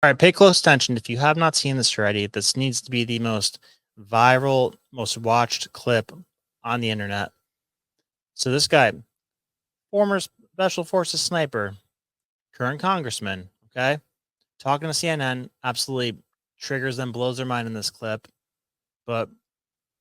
All right, pay close attention. If you have not seen this already, this needs to be the most viral, most watched clip on the internet. So this guy, former special forces sniper, current congressman, okay, talking to CNN, absolutely triggers them, blows their mind in this clip. But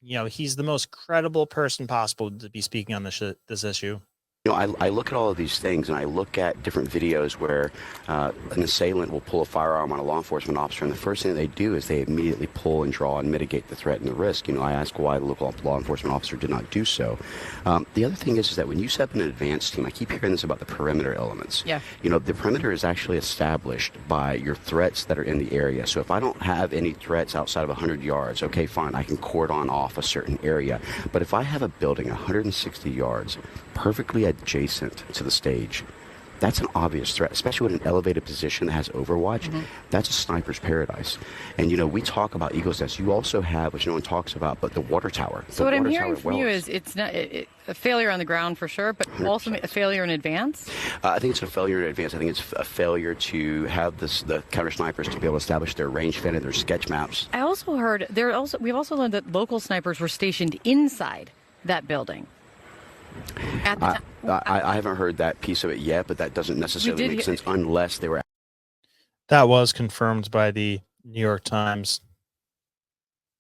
he's the most credible person possible to be speaking on this issue. I look at all of these things, and I look at different videos where an assailant will pull a firearm on a law enforcement officer, and the first thing they do is they immediately pull and draw and mitigate the threat and the risk. I ask why the local law enforcement officer did not do so. The other thing is that when you set up an advanced team, I keep hearing this about the perimeter elements. Yeah. The perimeter is actually established by your threats that are in the area. So if I don't have any threats outside of 100 yards, okay, fine, I can cordon off a certain area. But if I have a building 160 yards perfectly adjacent to the stage, that's an obvious threat, especially with an elevated position that has overwatch. Mm-hmm. That's a sniper's paradise. And we talk about Eagle's Nest. You also have, which no one talks about, but the water tower. So what I'm hearing from you is it's not a failure on the ground for sure, but 100%. Also a failure in advance? I think it's a failure in advance. I think it's a failure to have the counter snipers to be able to establish their range fin and their sketch maps. I also heard we've also learned that local snipers were stationed inside that building. I haven't heard that piece of it yet, but that doesn't necessarily make sense unless they were. That was confirmed by the New York Times.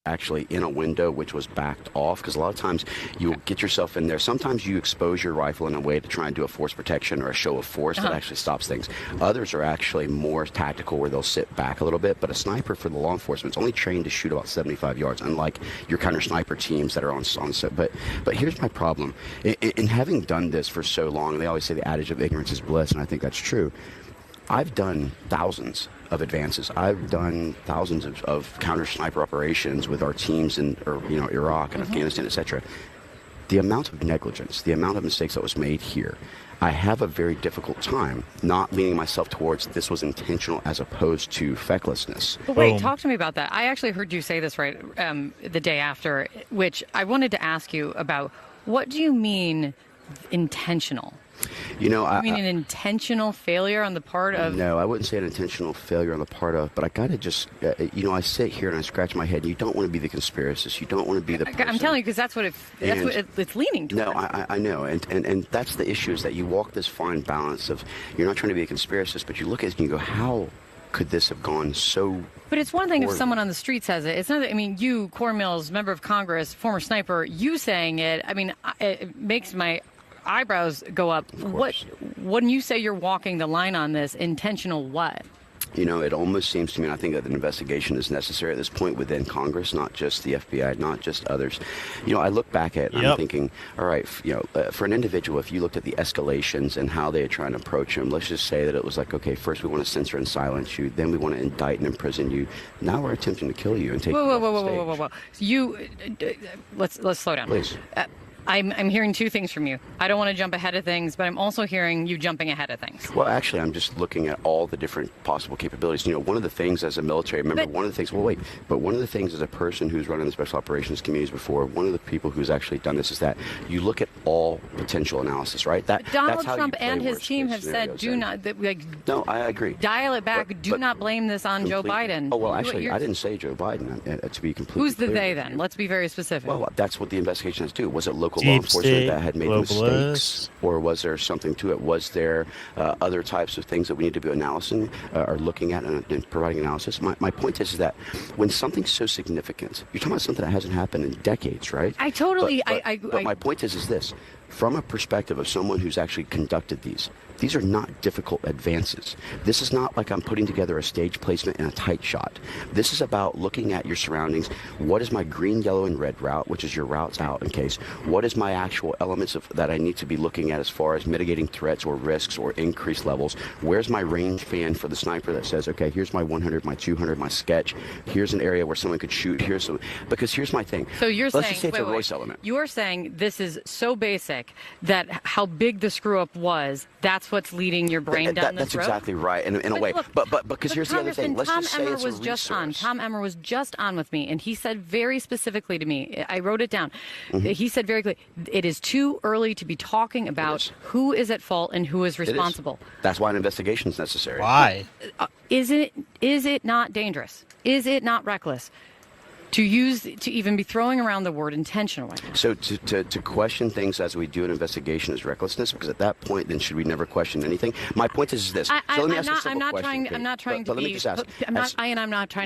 Actually in a window which was backed off, because a lot of times you'll get yourself in there. Sometimes you expose your rifle in a way to try and do a force protection or a show of force that actually stops things. Others are actually more tactical, where they'll sit back a little bit. But a sniper for the law enforcement is only trained to shoot about 75 yards, unlike your counter sniper teams that are on set. But here's my problem. In having done this for so long, they always say the adage of ignorance is bliss, and I think that's true. I've done thousands of advances. I've done thousands of counter sniper operations with our teams in Iraq and Afghanistan, etc. The amount of negligence, the amount of mistakes that was made here, I have a very difficult time not leaning myself towards this was intentional as opposed to fecklessness. But wait, talk to me about that. I actually heard you say this right the day after, which I wanted to ask you about. What do you mean intentional? I mean an intentional failure on the part of... No, I wouldn't say an intentional failure on the part of, but I gotta just, I sit here and I scratch my head, and you don't want to be the conspiracist, you don't want to be the person. I'm telling you, because that's what it's leaning toward. No, I know, and that's the issue, is that you walk this fine balance of, you're not trying to be a conspiracist, but you look at it and you go, how could this have gone so... But it's one thing if someone on the street says it. It's not. You, Corn Mills, member of Congress, former sniper, you saying it, it makes my eyebrows go up. When you say you're walking the line on this, intentional what? It almost seems to me, and I think that an investigation is necessary at this point within Congress, not just the FBI, not just others. I look back at it and I'm thinking, all right, for an individual, if you looked at the escalations and how they are trying to approach him, let's just say that it was like, okay, first we want to censor and silence you, then we want to indict and imprison you. Now we're attempting to kill you and take you off the stage. Whoa. You, let's slow down. Please. I'm hearing two things from you. I don't want to jump ahead of things, but I'm also hearing you jumping ahead of things. Well, actually, I'm just looking at all the different possible capabilities. One of the things as a military member, one of the things as a person who's running the special operations communities before, one of the people who's actually done this is that you look at all potential analysis, right? Donald Trump and his team have said, do not, no, I agree. Dial it back. Do not blame this on Joe Biden. Oh, well, actually, I didn't say Joe Biden, to be completely Who's the clear. they then? Let's be very specific. Well, that's what the investigation has to do. Was it local Deep law enforcement state, that had made mistakes, or was there something to it? Was there other types of things that we need to be analyzing or looking at and providing analysis? My point is that when something's so significant, you're talking about something that hasn't happened in decades, right? I totally... But my point is this. From a perspective of someone who's actually conducted these are not difficult advances. This is not like I'm putting together a stage placement and a tight shot. This is about looking at your surroundings. What is my green, yellow, and red route, which is your routes out in case? What is my actual elements that I need to be looking at as far as mitigating threats or risks or increased levels? Where's my range fan for the sniper that says, okay, here's my 100, my 200, my sketch. Here's an area where someone could shoot. Because here's my thing. So you're Let's saying, just say it's a Royce element. You're saying this is so basic panic that how big the screw up was, that's what's leading your brain down this That's road? exactly right, in a way. Look, but because here's the other thing. Let's Tom just say Emmer it's was a just on. resource. Tom Emmer was just on with me, and he said very specifically to me, I wrote it down. He said very clearly, it is too early to be talking about who is at fault and who is responsible. That's why an investigation is necessary. Why? Is it not dangerous? Is it not reckless to even be throwing around the word intentionally? So to question things as we do an investigation is recklessness, because at that point, then should we never question anything? My point is this. I'm not trying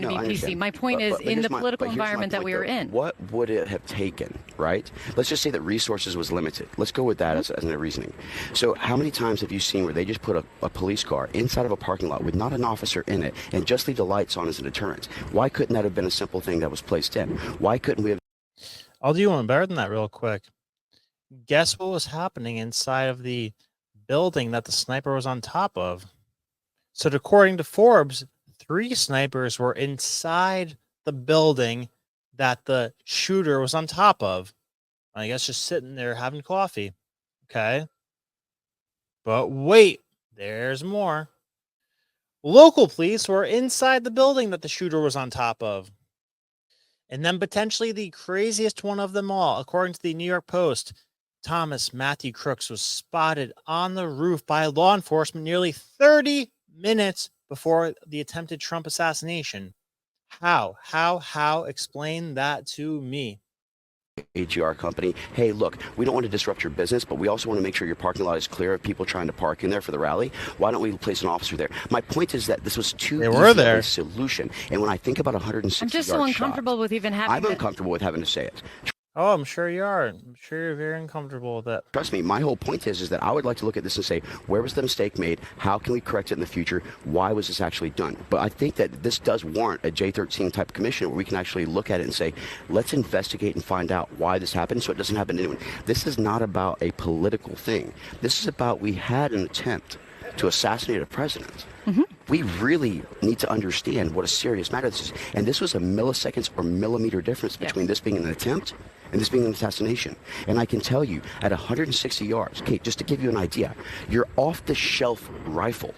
to be PC. My point is, in the political environment that we are in. What would it have taken, right? Let's just say that resources was limited. Let's go with that as a reasoning. So how many times have you seen where they just put a police car inside of a parking lot with not an officer in it and just leave the lights on as a deterrent? Why couldn't that have been a simple thing that was placed in? Why couldn't we have? I'll do one better than that real quick. Guess what was happening inside of the building that the sniper was on top of? So according to Forbes, 3 snipers were inside the building that the shooter was on top of. I guess just sitting there having coffee. Okay. But wait, there's more. Local police were inside the building that the shooter was on top of. And then potentially the craziest one of them all, according to the New York Post, Thomas Matthew Crooks was spotted on the roof by law enforcement nearly 30 minutes before the attempted Trump assassination. How? Explain that to me. AGR company, hey, look, we don't want to disrupt your business, but we also want to make sure your parking lot is clear of people trying to park in there for the rally. Why don't we place an officer there? My point is that this was too easy of a solution. And when I think about 160 I'm just so uncomfortable with even having. I'm uncomfortable with having to say it. Oh, I'm sure you are. I'm sure you're very uncomfortable with that. Trust me, my whole point is that I would like to look at this and say, where was the mistake made? How can we correct it in the future? Why was this actually done? But I think that this does warrant a J13 type commission where we can actually look at it and say, let's investigate and find out why this happened so it doesn't happen to anyone. This is not about a political thing. This is about we had an attempt to assassinate a president. We really need to understand what a serious matter this is. And this was a milliseconds or millimeter difference between this being an attempt and this being an assassination. And I can tell you, at 160 yards, Kate, just to give you an idea, your off-the-shelf rifle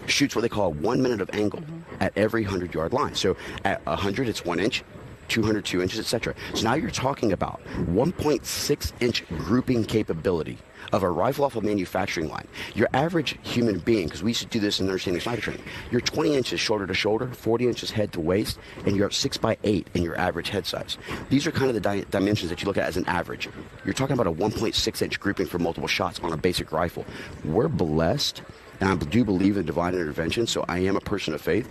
shoots what they call 1 minute of angle at every 100-yard line. So at 100, it's 1 inch. 200, 2 inches, etc. So now you're talking about 1.6-inch grouping capability of a rifle off a manufacturing line. Your average human being, because we used to do this in understanding sniper training, you're 20 inches shoulder to shoulder, 40 inches head to waist, and you're 6'8" in your average head size. These are kind of the dimensions that you look at as an average. You're talking about a 1.6-inch grouping for multiple shots on a basic rifle. We're blessed, and I do believe in divine intervention, so I am a person of faith.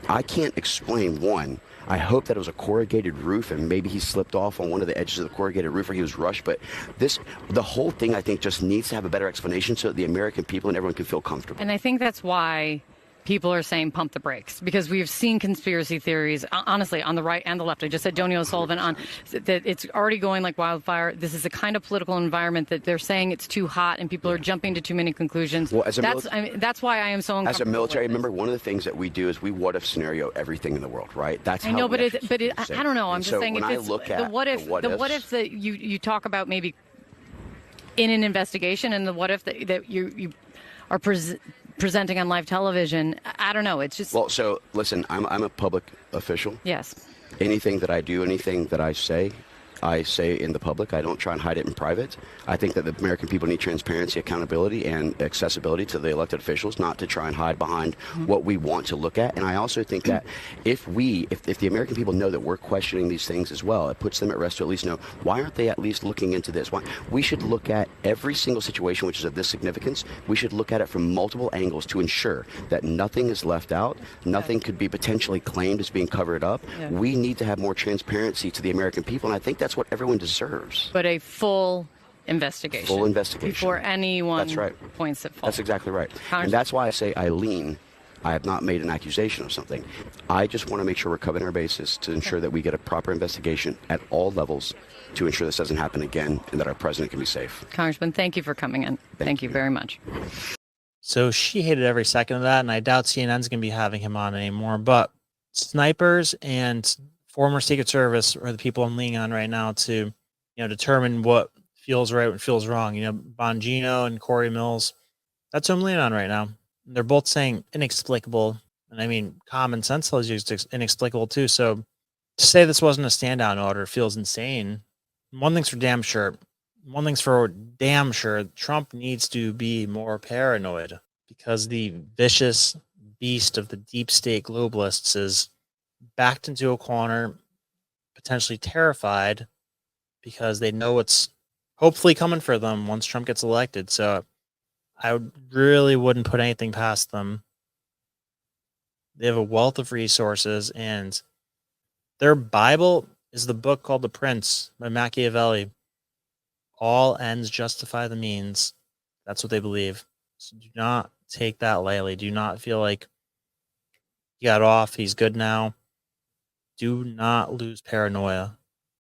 I can't explain one. I hope that it was a corrugated roof and maybe he slipped off on one of the edges of the corrugated roof or he was rushed. But the whole thing, I think, just needs to have a better explanation so that the American people and everyone can feel comfortable. And I think that's why people are saying pump the brakes, because we've seen conspiracy theories, honestly, on the right and the left. I just said Donny O'Sullivan on that it's already going like wildfire. This is a kind of political environment that they're saying it's too hot and people are jumping to too many conclusions. Well, that's why I am so uncomfortable. As a military member, one of the things that we do is we what if scenario everything in the world, right? That's how I know, but I don't know. I'm just saying, if it's the what if that you talk about maybe in an investigation, and the what if that you are presenting on live television. I don't know. It's just. Well, so listen, I'm a public official. Yes. Anything that I do, anything that I say in the public. I don't try and hide it in private. I think that the American people need transparency, accountability, and accessibility to the elected officials, not to try and hide behind what we want to look at. And I also think that if the American people know that we're questioning these things as well, it puts them at rest to at least know, why aren't they at least looking into this? Why? We should look at every single situation which is of this significance. We should look at it from multiple angles to ensure that nothing is left out, nothing could be potentially claimed as being covered up. Yeah. We need to have more transparency to the American people, and I think that's what everyone deserves. But a full investigation. Full investigation. Before anyone that's right. points at fault. That's exactly right. And that's why I say I have not made an accusation of something. I just want to make sure we're covering our bases to ensure that we get a proper investigation at all levels to ensure this doesn't happen again and that our president can be safe. Congressman, thank you for coming in. Thank you very much. So she hated every second of that, and I doubt CNN's going to be having him on anymore. But snipers and former Secret Service are the people I'm leaning on right now to, determine what feels right when it feels wrong. You know, Bongino and Corey Mills. That's who I'm leaning on right now. They're both saying inexplicable. And I mean, common sense tells you it's inexplicable too. So to say this wasn't a stand down order feels insane. One thing's for damn sure. Trump needs to be more paranoid because the vicious beast of the deep state globalists is backed into a corner, potentially terrified because they know it's hopefully coming for them once Trump gets elected. So I really wouldn't put anything past them. They have a wealth of resources, and their Bible is the book called The Prince by Machiavelli. All ends justify the means. That's what they believe. So do not take that lightly. Do not feel like he got off. He's good now. Do not lose paranoia.